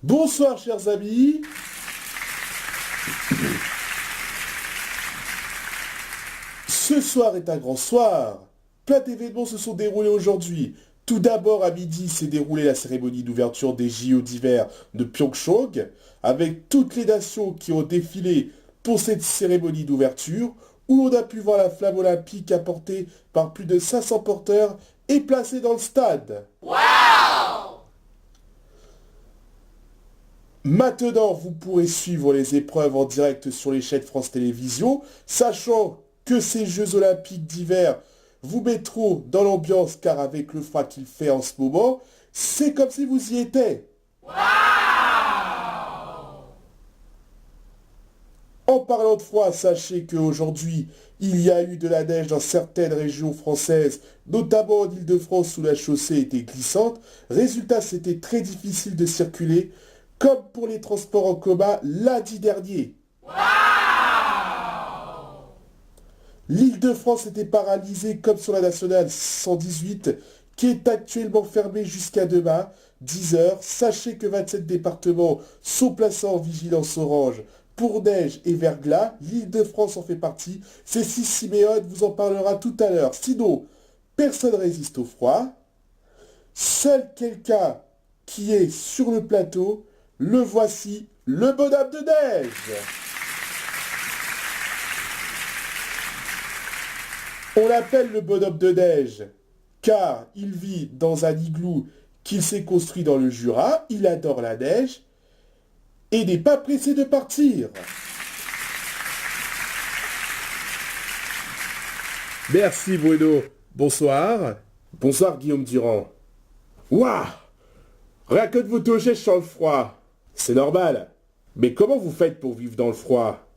Bonsoir chers amis. Ce soir est un grand soir. Plein d'événements se sont déroulés aujourd'hui. Tout d'abord à midi s'est déroulée la cérémonie d'ouverture des JO d'hiver de Pyeongchang, avec toutes les nations qui ont défilé pour cette cérémonie d'ouverture, où on a pu voir la flamme olympique apportée par plus de 500 porteurs et placée dans le stade. Maintenant, vous pourrez suivre les épreuves en direct sur les chaînes France Télévisions, sachant que ces Jeux Olympiques d'hiver vous mettront dans l'ambiance, car avec le froid qu'il fait en ce moment, c'est comme si vous y étiez. En parlant de froid, sachez qu'aujourd'hui, il y a eu de la neige dans certaines régions françaises, notamment en Île-de-France où la chaussée était glissante. Résultat, c'était très difficile de circuler, comme pour les transports en commun lundi dernier. L'Île-de-France était paralysée comme sur la nationale 118, qui est actuellement fermée jusqu'à demain, 10 heures. Sachez que 27 départements sont placés en vigilance orange pour neige et verglas. L'Île-de-France en fait partie. C'est Siméon vous en parlera tout à l'heure. Sinon, personne ne résiste au froid. Seul quelqu'un qui est sur le plateau, le voici, le bonhomme de neige. On l'appelle le bonhomme de neige, car il vit dans un igloo qu'il s'est construit dans le Jura, il adore la neige, et n'est pas pressé de partir. Merci Bruno. Bonsoir. Bonsoir Guillaume Durand. Waouh! Rien que de vous toucher, je sens le froid. C'est normal. Mais comment vous faites pour vivre dans le froid?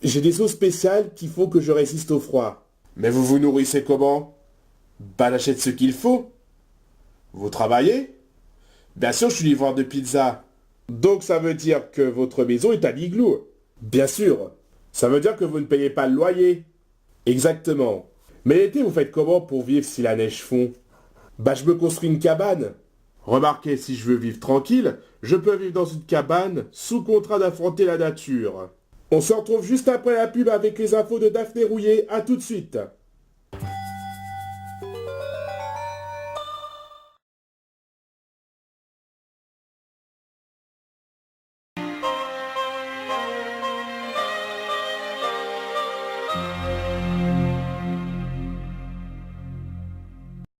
J'ai des eaux spéciales qui font que je résiste au froid. Mais vous vous nourrissez comment? Bah j'achète ce qu'il faut. Vous travaillez? Bien sûr, je suis livreur de pizza. Donc ça veut dire que votre maison est un igloo? Bien sûr. Ça veut dire que vous ne payez pas le loyer? Exactement. Mais l'été, vous faites comment pour vivre si la neige fond? Bah je me construis une cabane. Remarquez, si je veux vivre tranquille, je peux vivre dans une cabane sous contrat d'affronter la nature. On se retrouve juste après la pub avec les infos de Daphné Rouillet. À tout de suite.